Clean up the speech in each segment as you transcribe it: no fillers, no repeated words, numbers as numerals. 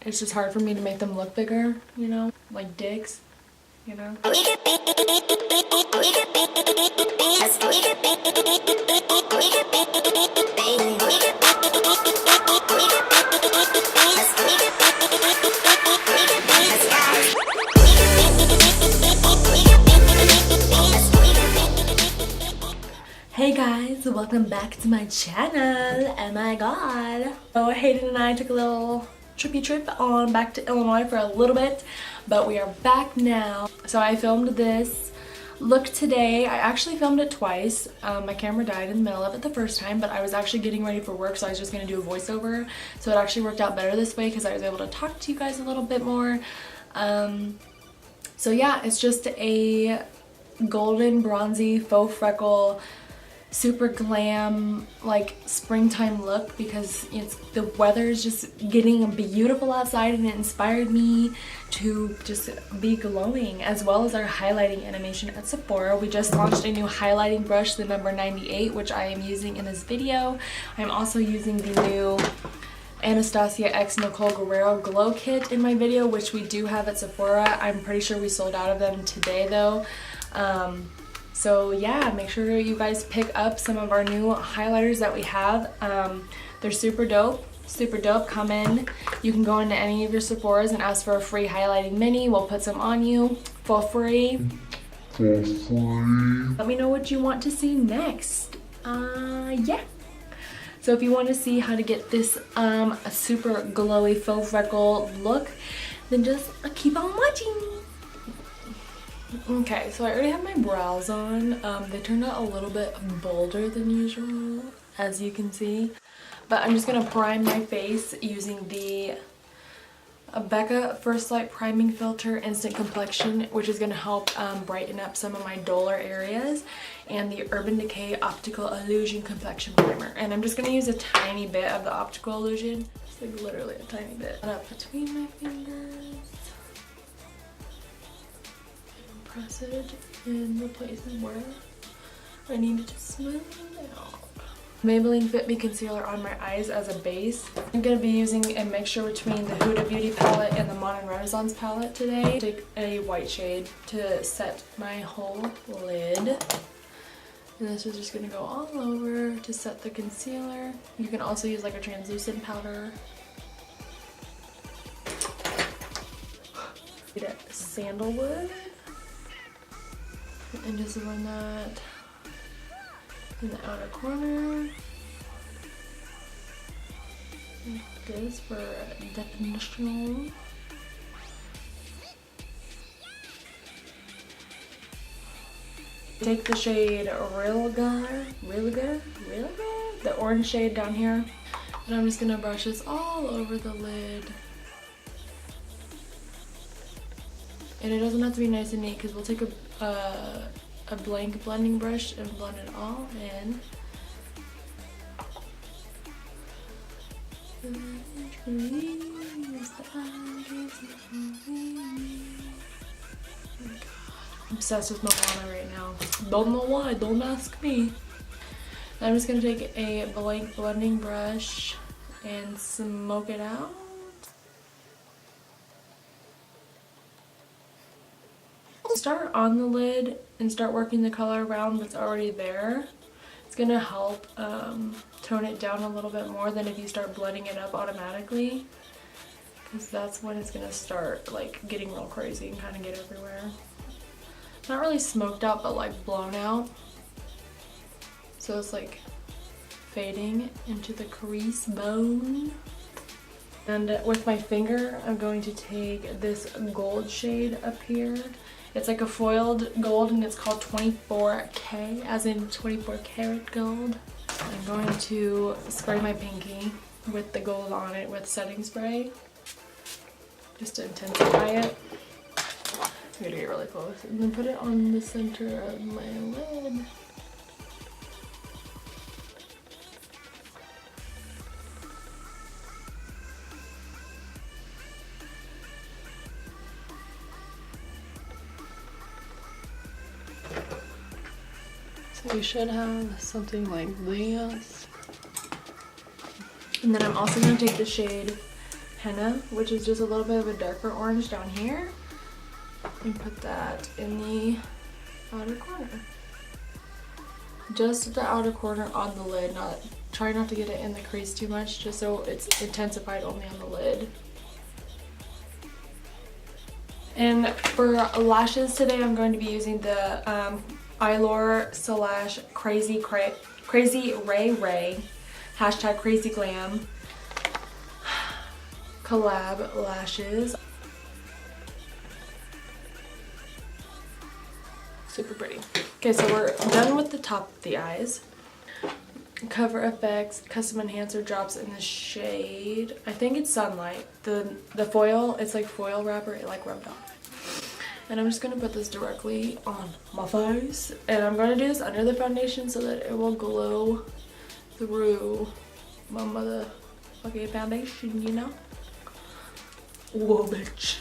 It's just hard for me to make them look bigger, you know, like dicks, you know. Hey guys, welcome back to my channel. Oh my god. So Hayden and I took a little trippy trip on back to Illinois for a little bit, but we are back now. So I filmed this look today. I actually filmed it twice. My camera died in the middle of it the first time, but I was actually getting ready for work, so I was just gonna do a voiceover. So it actually worked out better this way because I was able to talk to you guys a little bit more. So yeah, it's just a golden bronzy faux freckle, super glam, like springtime look because the weather is just getting beautiful outside, and it inspired me to just be glowing, as well as our highlighting animation at Sephora. We just launched a new highlighting brush, the number 98, which I am using in this video. I'm also using the new Anastasia X Nicole Guerrero Glow Kit in my video, which we do have at Sephora. I'm pretty sure we sold out of them today though. So yeah, make sure you guys pick up some of our new highlighters that we have. They're super dope, super dope. Come in. You can go into any of your Sephoras and ask for a free highlighting mini. We'll put some on you for free. Let me know what you want to see next. Yeah. So if you want to see how to get this a super glowy faux freckle look, then just keep on watching. Okay, so I already have my brows on. They turned out a little bit bolder than usual, as you can see. But I'm just going to prime my face using the Becca First Light Priming Filter Instant Complexion, which is going to help brighten up some of my duller areas, and the Urban Decay Optical Illusion Complexion Primer. And I'm just going to use a tiny bit of the Optical Illusion, just like literally a tiny bit. Up between my fingers. Press it in the places where I need to smooth it out. Maybelline Fit Me Concealer on my eyes as a base. I'm going to be using a mixture between the Huda Beauty palette and the Modern Renaissance palette today. Take a white shade to set my whole lid. And this is just going to go all over to set the concealer. You can also use like a translucent powder. Get sandalwood. And just run that in the outer corner, like this for definition. Take the shade Rilga, the orange shade down here, and I'm just gonna brush this all over the lid. And it doesn't have to be nice and neat because we'll take a blank blending brush and blend it all in. I'm obsessed with Moana right now. Don't know why, don't ask me. I'm just gonna take a blank blending brush and smoke it out. Start on the lid and start working the color around that's already there. It's going to help tone it down a little bit more than if you start blending it up automatically, because that's when it's going to start like getting real crazy and kind of get everywhere. Not really smoked out, but like blown out. So it's like fading into the crease bone. And with my finger, I'm going to take this gold shade up here. It's like a foiled gold, and it's called 24K, as in 24 karat gold. I'm going to spray my pinky with the gold on it with setting spray, just to intensify it. I'm gonna get really close and then put it on the center of my lid. We should have something like this. And then I'm also going to take the shade henna, which is just a little bit of a darker orange down here, and put that in the outer corner. Just the outer corner on the lid, try not to get it in the crease too much, just so it's intensified only on the lid. And for lashes today, I'm going to be using the Eyelure slash Crazy Ray Ray hashtag Crazy Glam collab lashes. Super pretty. Okay, so we're done with the top of the eyes. Cover FX Custom Enhancer drops in the shade, I think it's Sunlight. The foil, it's like foil wrapper, it like rubbed off. And I'm just going to put this directly on my face. And I'm going to do this under the foundation so that it will glow through my motherfucking foundation, you know? Whoa, bitch.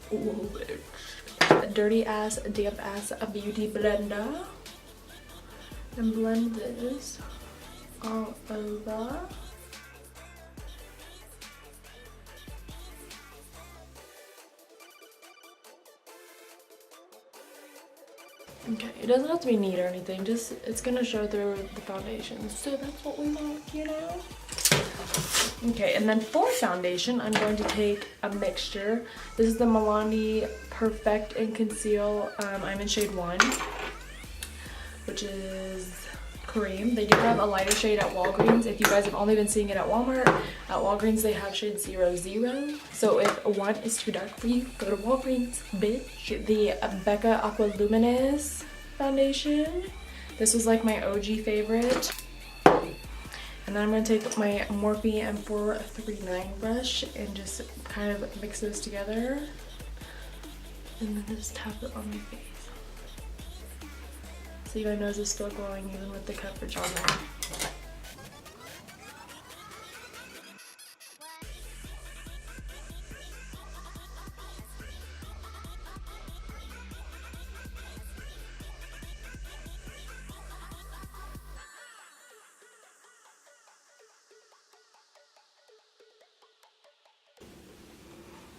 Whoa, bitch. A dirty ass, damp ass, a beauty blender. And blend this all over. Okay, it doesn't have to be neat or anything, just it's gonna show through the foundation, so that's what we want, you know? Okay, and then for foundation, I'm going to take a mixture. This is the Milani Perfect and Conceal. I'm in shade 1, which is cream. They do have a lighter shade at Walgreens. If you guys have only been seeing it at Walmart, at Walgreens they have shade 00. So if one is too dark for you, go to Walgreens, bitch. The Becca Aqua Luminous foundation. This was like my OG favorite. And then I'm going to take my Morphe M439 brush and just kind of mix those together. And then just tap it on my face. So my nose is still glowing even with the coverage on there.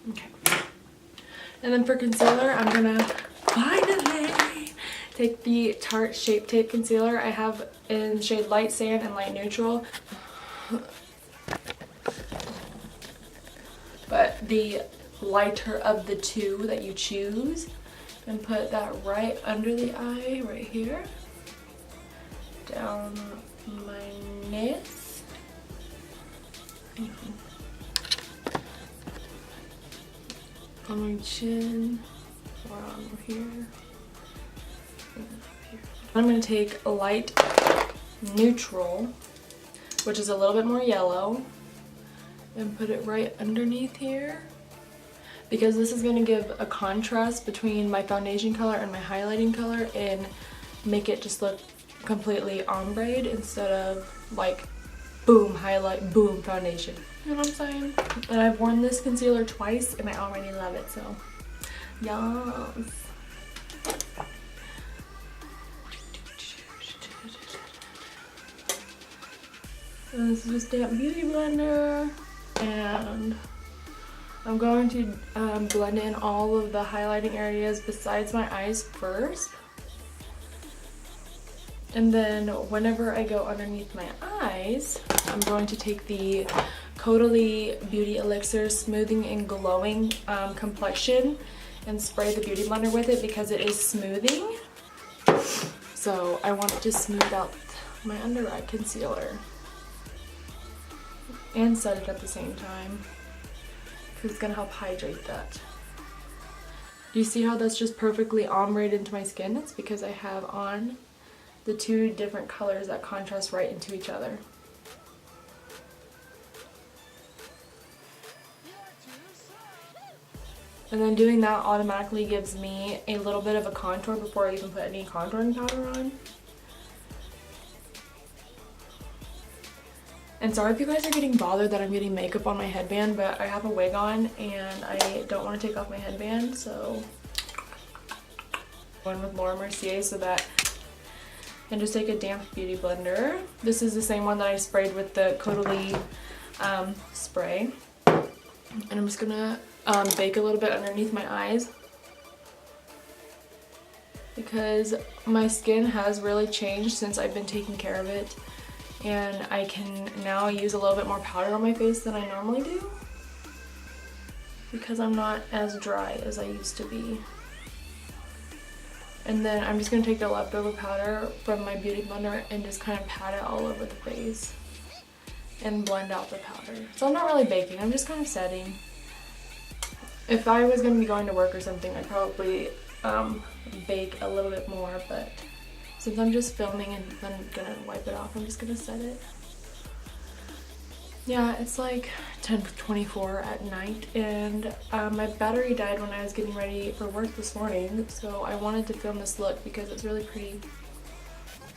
Okay. And then for concealer, I'm gonna finally take the Tarte Shape Tape concealer I have in shade Light Sand and Light Neutral. But the lighter of the two that you choose, and put that right under the eye, right here. Down my nose. On my chin, around here, and up here. I'm going to take a light neutral, which is a little bit more yellow, and put it right underneath here, because this is going to give a contrast between my foundation color and my highlighting color and make it just look completely ombre instead of like boom highlight, boom foundation. You know what I'm saying? And I've worn this concealer twice and I already love it, so yes. And this is just damp beauty blender, and I'm going to blend in all of the highlighting areas besides my eyes first. And then whenever I go underneath my eyes, I'm going to take the Caudalie Beauty Elixir Smoothing and Glowing Complexion and spray the beauty blender with it because it is smoothing. So I want to smooth out my under eye concealer and set it at the same time because it's going to help hydrate that. Do you see how that's just perfectly ombre into my skin? It's because I have on the two different colors that contrast right into each other. And then doing that automatically gives me a little bit of a contour before I even put any contouring powder on. And sorry if you guys are getting bothered that I'm getting makeup on my headband, but I have a wig on and I don't want to take off my headband, so I'm going with Laura Mercier so that. And just take a damp beauty blender. This is the same one that I sprayed with the Caudalie spray. And I'm just gonna bake a little bit underneath my eyes because my skin has really changed since I've been taking care of it, and I can now use a little bit more powder on my face than I normally do because I'm not as dry as I used to be. And then I'm just going to take the leftover powder from my beauty blender and just kind of pat it all over the face and blend out the powder. So I'm not really baking, I'm just kind of setting. If I was going to be going to work or something, I'd probably bake a little bit more, but since I'm just filming and then gonna wipe it off, I'm just gonna set it. Yeah, it's like 10:24 at night, and my battery died when I was getting ready for work this morning, so I wanted to film this look because it's really pretty.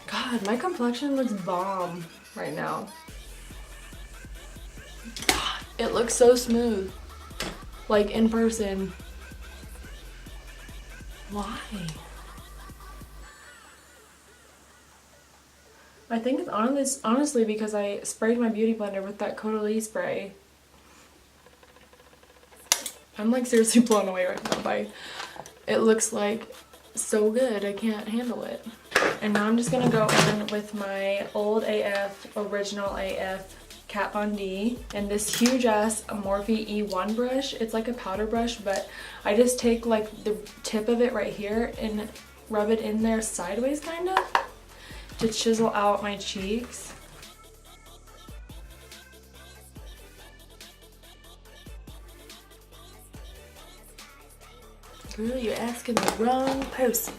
God, my complexion looks bomb right now. It looks so smooth, like in person. Why? I think it's honestly because I sprayed my beauty blender with that Caudalie spray. I'm like seriously blown away right now by it. Looks like so good, I can't handle it. And now I'm just gonna go in with my old AF, original AF Kat Von D and this huge ass Morphe E1 brush. It's like a powder brush, but I just take like the tip of it right here and rub it in there sideways kind of to chisel out my cheeks. Girl, you're asking the wrong person.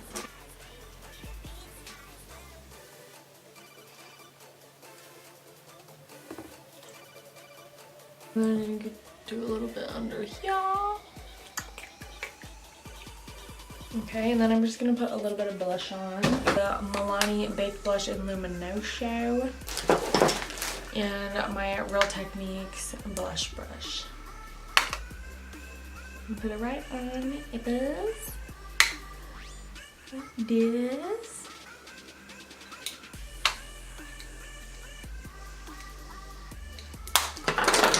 And then do a little bit under here. Okay, and then I'm just gonna put a little bit of blush on. The Milani Baked Blush in Luminoso. And my Real Techniques blush brush. And put it right on this. Like this.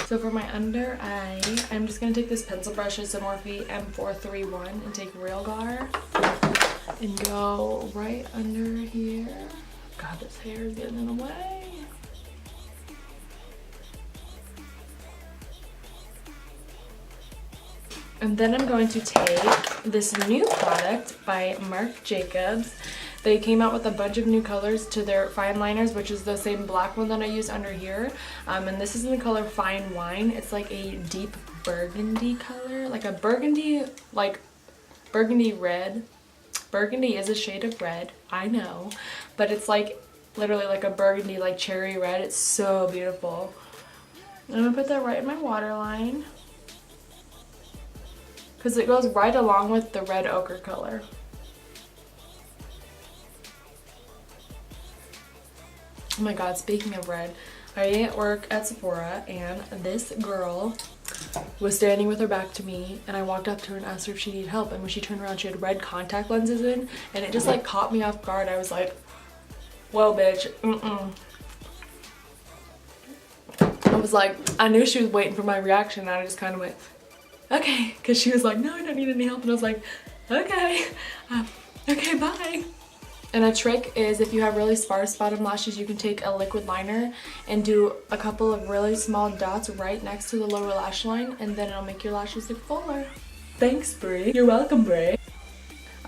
So for my under eye, I'm just going to take this pencil brush. It's a Morphe M431 and take Real Gar and go right under here. God, this hair is getting in the way. And then I'm going to take this new product by Marc Jacobs. They came out with a bunch of new colors to their fine liners, which is the same black one that I use under here. And this is in the color Fine Wine. It's like a deep burgundy color, like a burgundy, like burgundy red. Burgundy is a shade of red, I know, but it's like literally like a burgundy, like cherry red. It's so beautiful. I'm gonna put that right in my waterline because it goes right along with the red ochre color. Oh my god, speaking of red, I work at Sephora and this girl was standing with her back to me and I walked up to her and asked her if she needed help, and when she turned around she had red contact lenses in and it just like caught me off guard. I was like, whoa bitch, I was like, I knew she was waiting for my reaction and I just kind of went, okay, because she was like, no, I don't need any help, and I was like, okay, okay, bye. And a trick is if you have really sparse bottom lashes, you can take a liquid liner and do a couple of really small dots right next to the lower lash line, and then it'll make your lashes look fuller. Thanks, Brie. You're welcome, Brie.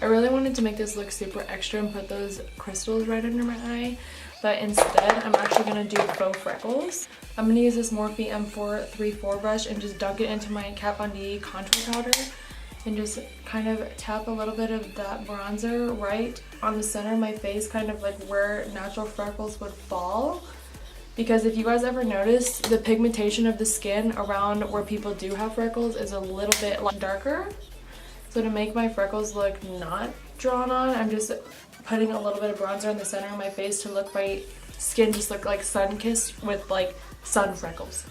I really wanted to make this look super extra and put those crystals right under my eye, but instead I'm actually going to do faux freckles. I'm going to use this Morphe M434 brush and just dunk it into my Kat Von D contour powder and just kind of tap a little bit of that bronzer right on the center of my face, kind of like where natural freckles would fall. Because if you guys ever notice, the pigmentation of the skin around where people do have freckles is a little bit like darker. So to make my freckles look not drawn on, I'm just putting a little bit of bronzer in the center of my face to look my skin just look like sun-kissed with like sun freckles.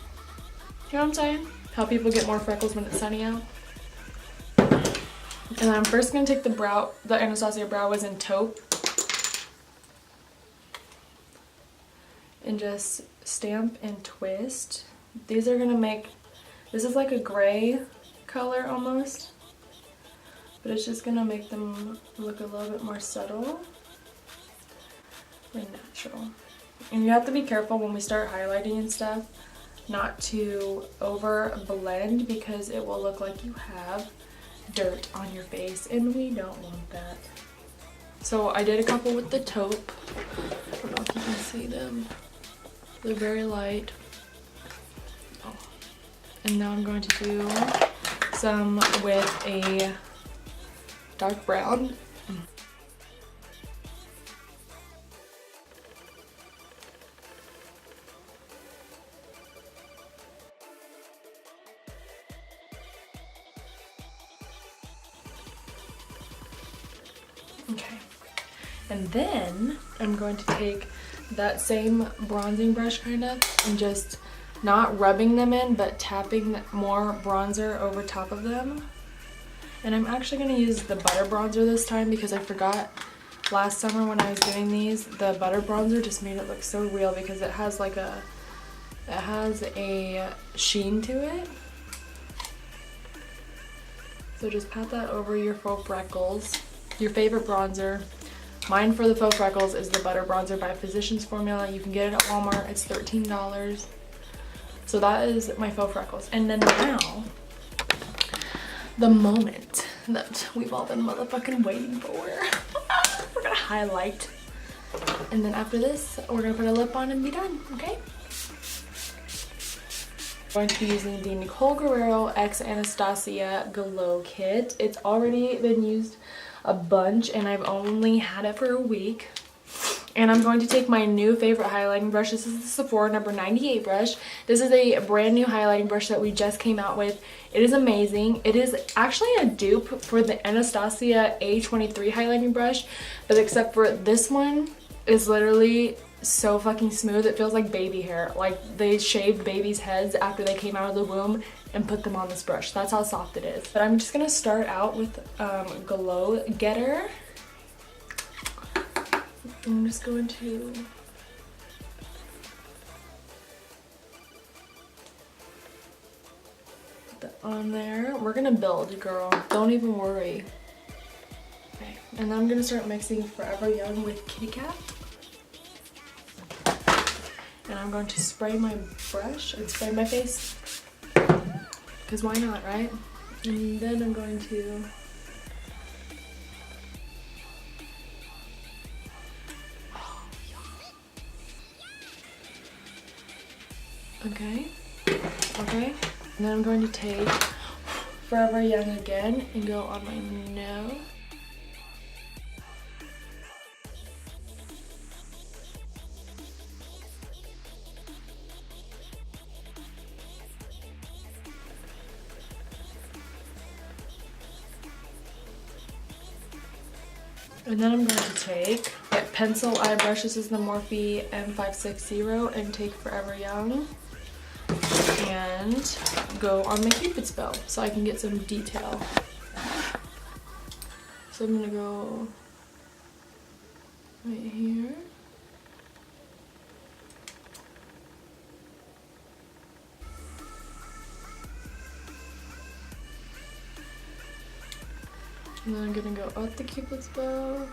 You know what I'm saying? How people get more freckles when it's sunny out. And I'm first going to take the Anastasia Brow Wiz in Taupe and just stamp and twist. This This is like a gray color almost, but it's just gonna make them look a little bit more subtle and natural. And you have to be careful when we start highlighting and stuff not to over blend, because it will look like you have dirt on your face and we don't want that. So I did a couple with the taupe. I don't know if you can see them. They're very light. Oh. And now I'm going to do some with a dark brown. Okay, and then I'm going to take that same bronzing brush kind of and just not rubbing them in, but tapping more bronzer over top of them. And I'm actually going to use the butter bronzer this time because I forgot last summer when I was doing these, the butter bronzer just made it look so real because it has like a sheen to it. So just pat that over your faux freckles. Your favorite bronzer. Mine for the faux freckles is the butter bronzer by Physicians Formula. You can get it at Walmart. It's $13. So that is my faux freckles. And then now, the moment that we've all been motherfucking waiting for. We're gonna highlight. And then after this, we're gonna put a lip on and be done, okay? I'm going to be using the Nicole Guerrero X Anastasia Glow Kit. It's already been used a bunch and I've only had it for a week. And I'm going to take my new favorite highlighting brush. This is the Sephora number 98 brush. This is a brand new highlighting brush that we just came out with. It is amazing. It is actually a dupe for the Anastasia A23 highlighting brush, but except for this one is literally so fucking smooth. It feels like baby hair. Like they shaved babies' heads after they came out of the womb and put them on this brush. That's how soft it is. But I'm just gonna start out with Glow Getter. I'm just going to put that on there. We're gonna build, girl. Don't even worry. Okay, and then I'm gonna start mixing Forever Young with Kitty Cat. And I'm going to spray my brush and spray my face. Because why not, right? And then I'm going to okay. And then I'm going to take Forever Young again and go on my nose. And then I'm going to take a pencil eye brush. This is the Morphe M560 and take Forever Young and go on my Cupid's bow so I can get some detail. So I'm going to go right here. And then I'm gonna go up the Cupid's bow,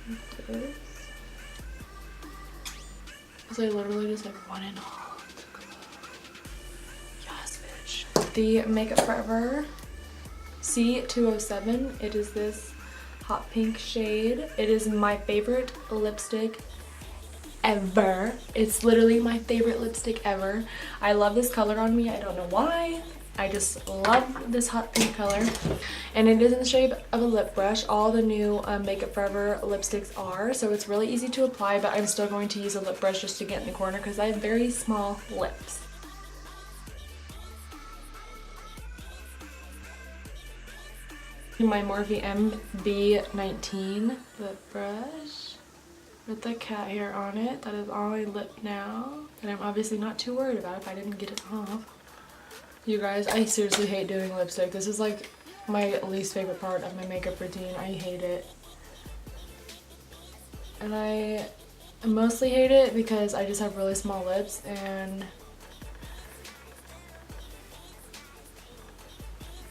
like this. Because I literally just like want it all to glow. Yes, bitch. The Makeup Forever C207. It is this hot pink shade. It is my favorite lipstick ever. It's literally my favorite lipstick ever. I love this color on me. I don't know why. I just love this hot pink color, and it is in the shape of a lip brush. All the new Makeup Forever lipsticks are, so it's really easy to apply, but I'm still going to use a lip brush just to get in the corner because I have very small lips. My Morphe MB19 lip brush with the cat hair on it. That is on my lip now, and I'm obviously not too worried about if I didn't get it off. You guys, I seriously hate doing lipstick. This is like my least favorite part of my makeup routine. I hate it. And I mostly hate it because I just have really small lips and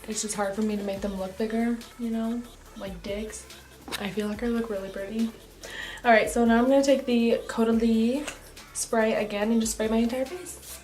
It's just hard for me to make them look bigger, you know, like dicks. I feel like I look really pretty. Alright, so now I'm going to take the Caudalie spray again and just spray my entire face.